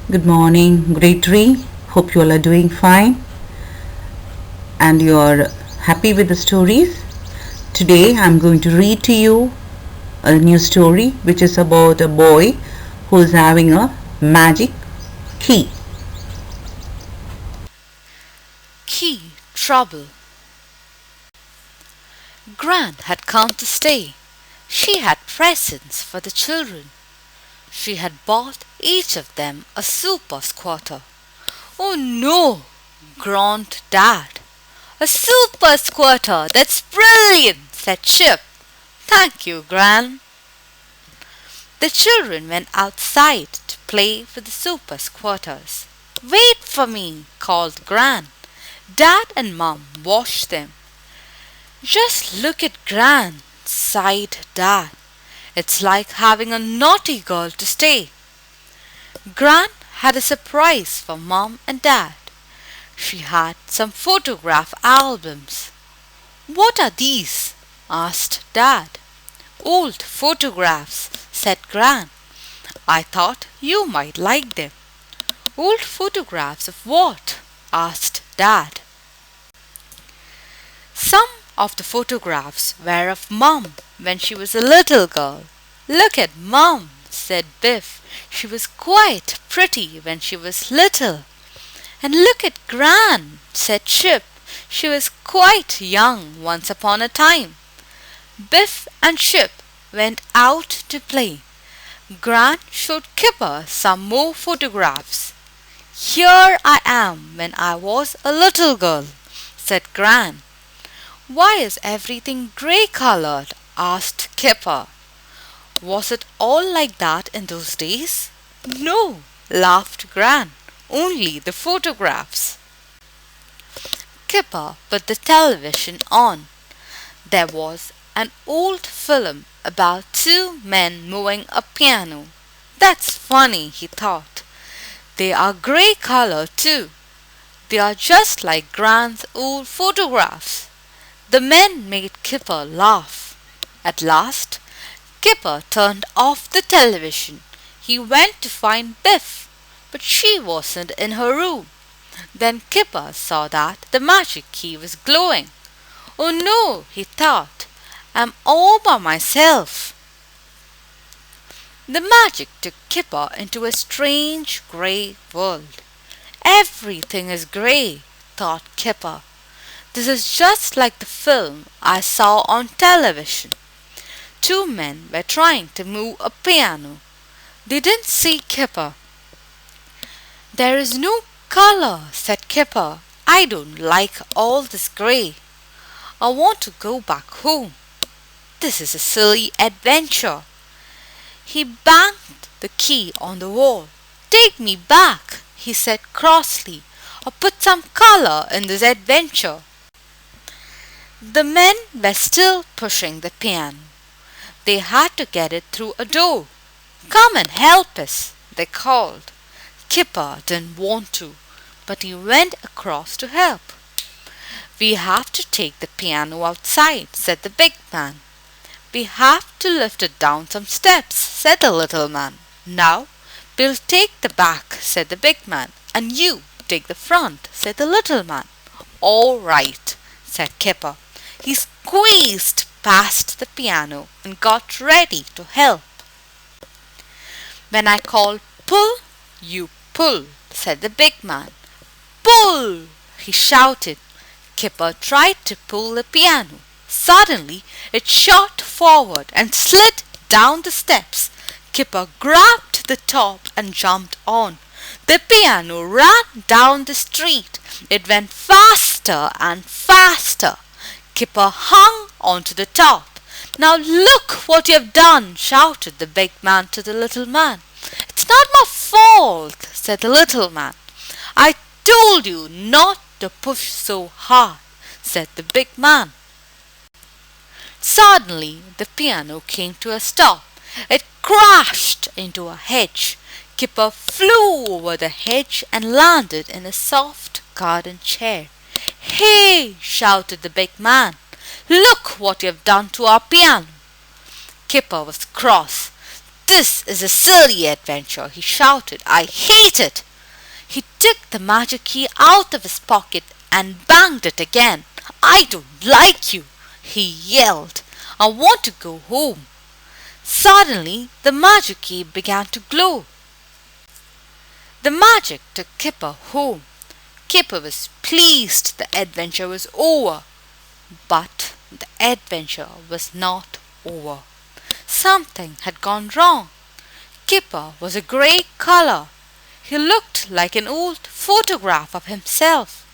Good morning, grade 3. Hope you all are doing fine and you are happy with the stories. Today I'm going to read to you a new story which is about a boy who is having a magic key. Key trouble. Gran had come to stay. She had presents for the children. She had bought each of them a super squatter. Oh no, groaned Dad. A super squatter, that's brilliant, said Chip. Thank you, Gran. The children went outside to play with the super squatters. Wait for me, called Gran. Dad and Mom watched them. Just look at Gran, sighed Dad. It's like having a naughty girl to stay. Gran had a surprise for Mom and Dad. She had some photograph albums. What are these? Asked Dad. Old photographs, said Gran. I thought you might like them. Old photographs of what? Asked Dad. Some of the photographs were of Mom when she was a little girl. Look at Mom, said Biff. She was quite pretty when she was little. And look at Gran, said Chip. She was quite young once upon a time. Biff and Chip went out to play. Gran showed Kipper some more photographs. Here I am when I was a little girl, said Gran. Why is everything grey colored? Asked Kipper. Was it all like that in those days? No, laughed Gran. Only the photographs. Kipper put the television on. There was an old film about two men moving a piano. That's funny, he thought. They are grey color too. They are just like Gran's old photographs. The men made Kipper laugh. At last, Kipper turned off the television. He went to find Biff, but she wasn't in her room. Then Kipper saw that the magic key was glowing. Oh no, he thought, I'm all by myself. The magic took Kipper into a strange grey world. Everything is grey, thought Kipper. This is just like the film I saw on television. Two men were trying to move a piano. They didn't see Kipper. There is no color, said Kipper. I don't like all this grey. I want to go back home. This is a silly adventure. He banged the key on the wall. Take me back, he said crossly, or put some color in this adventure. The men were still pushing the piano. They had to get it through a door. Come and help us, they called. Kipper didn't want to, but he went across to help. We have to take the piano outside, said the big man. We have to lift it down some steps, said the little man. Now, we'll take the back, said the big man, and you take the front, said the little man. All right, said Kipper. He squeezed past the piano and got ready to help. When I call pull, you pull, said the big man. Pull! He shouted. Kipper tried to pull the piano. Suddenly, it shot forward and slid down the steps. Kipper grabbed the top and jumped on. The piano ran down the street. It went faster and faster. Kipper hung onto the top. Now look what you've done, shouted the big man to the little man. It's not my fault, said the little man. I told you not to push so hard, said the big man. Suddenly the piano came to a stop. It crashed into a hedge. Kipper flew over the hedge and landed in a soft garden chair. Hey! shouted the big man. Look what you've done to our piano. Kipper was cross. "This is a silly adventure," he shouted. "I hate it." He took the magic key out of his pocket and banged it again. "I don't like you," he yelled. "I want to go home." Suddenly, the magic key began to glow. The magic took Kipper home. Kipper was pleased the adventure was over. But the adventure was not over. Something had gone wrong. Kipper was a grey color. He looked like an old photograph of himself.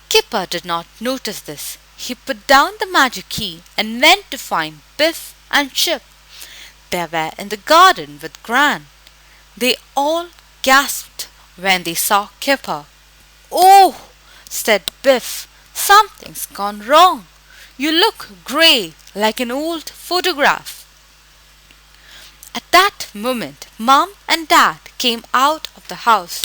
Kipper did not notice this. He put down the magic key and went to find Biff and Chip. They were in the garden with Gran. They all gasped when they saw Kipper. "Oh," said Biff, "something's gone wrong. You look grey like an old photograph." At that moment, Mom and Dad came out of the house.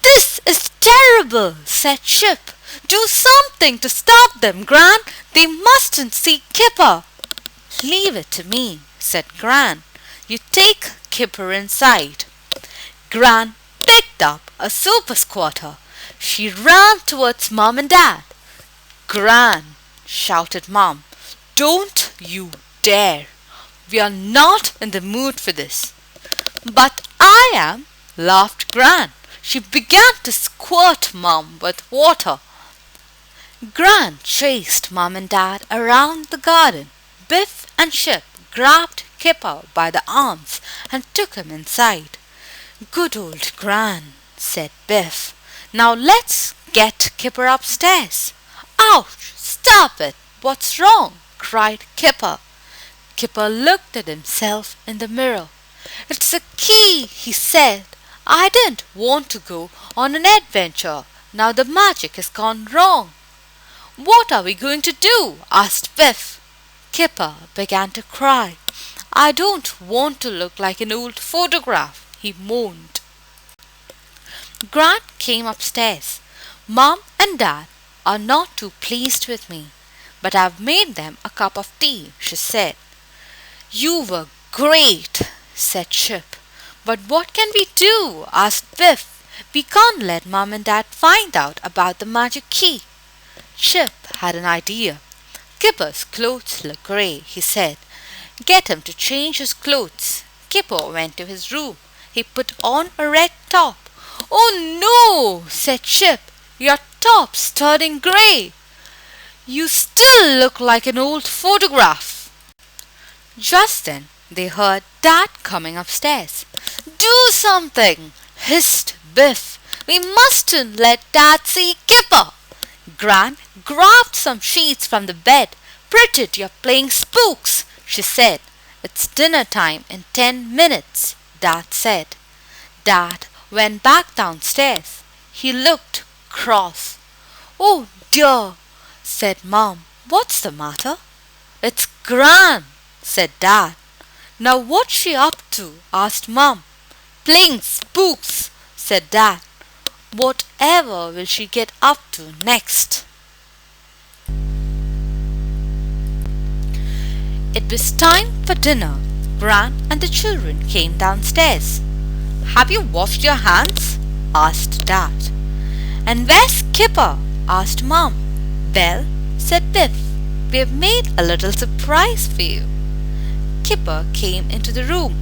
"This is terrible," said Chip. "Do something to stop them, Gran. They mustn't see Kipper." "Leave it to me," said Gran. "You take Kipper inside." Gran picked up a super squatter. She ran towards Mom and Dad. "Gran," shouted Mom, "don't you dare! We are not in the mood for this." "But I am," laughed Gran. She began to squirt Mom with water. Gran chased Mom and Dad around the garden. Biff and Chip grabbed Kipper by the arms and took him inside. "Good old Gran," said Biff. "Now let's get Kipper upstairs." "Ouch! Stop it! What's wrong?" cried Kipper. Kipper looked at himself in the mirror. "It's a key," he said. "I didn't want to go on an adventure. Now the magic has gone wrong." "What are we going to do?" asked Biff. Kipper began to cry. "I don't want to look like an old photograph," he moaned. Gran came upstairs. "Mom and Dad are not too pleased with me, but I've made them a cup of tea," she said. "You were great," said Chip. "But what can we do?" asked Biff. "We can't let Mom and Dad find out about the magic key." Chip had an idea. "Kipper's clothes look grey," he said. "Get him to change his clothes." Kipper went to his room. He put on a red top. "Oh no," said Chip. "Your top's turning grey. You still look like an old photograph." Just then they heard Dad coming upstairs. "Do something," hissed Biff. "We mustn't let Dad see Kipper." Gran grabbed some sheets from the bed. "Bridget, you're playing spooks," she said. "It's dinner time in 10 minutes," Dad said. Dad went back downstairs. He looked cross. "Oh dear," said Mom. "What's the matter?" "It's Gran," said Dad. "Now what's she up to?" asked Mom. "Playing spooks," said Dad. "Whatever will she get up to next?" It was time for dinner. Gran and the children came downstairs. "Have you washed your hands?" asked Dad. "And where's Kipper?" asked Mom. "Well," said Biff, "we've made a little surprise for you." Kipper came into the room.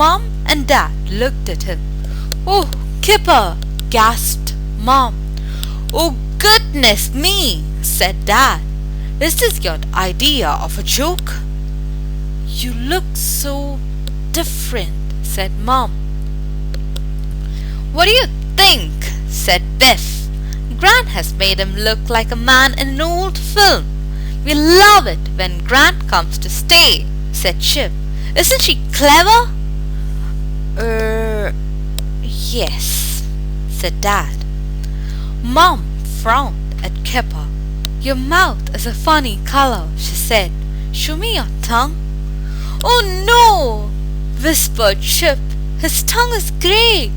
Mom and Dad looked at him. "Oh, Kipper!" gasped Mom. "Oh, goodness me!" said Dad. "Is this your idea of a joke?" "You look so different," said Mom. "What do you think?" said Biff. "Gran has made him look like a man in an old film. We love it when Gran comes to stay," said Chip. "Isn't she clever?" Yes," said Dad. Mom frowned at Kipper. "Your mouth is a funny color," she said. "Show me your tongue." "Oh no," whispered Chip. "His tongue is grey."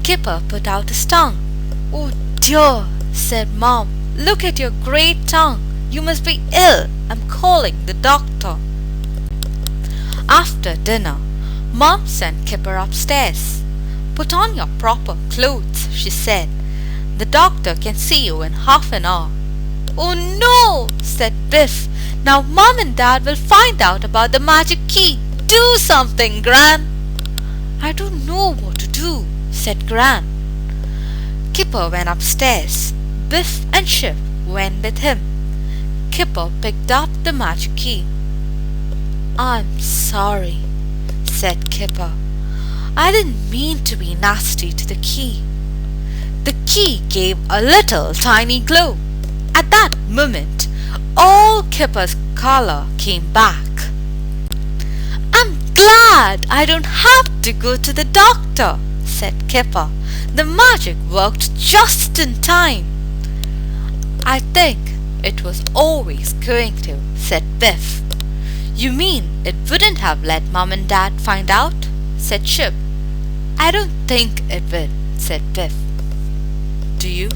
Kipper put out his tongue. "Oh dear," said Mom. "Look at your grey tongue. You must be ill. I'm calling the doctor." After dinner, Mom sent Kipper upstairs. "Put on your proper clothes," she said. "The doctor can see you in half an hour." "Oh no," said Biff. "Now Mom and Dad will find out about the magic key. Do something, Gran." "I don't know what to do," said Gran. Kipper went upstairs. Biff and Chip went with him. Kipper picked up the magic key. "I'm sorry," said Kipper. "I didn't mean to be nasty to the key." The key gave a little tiny glow. At that moment, all Kipper's color came back. "I'm glad I don't have to go to the doctor," said Kipper. "The magic worked just in time." "I think it was always going to," said Biff. "You mean it wouldn't have let Mom and Dad find out?" said Chip. "I don't think it would," said Biff. "Do you?"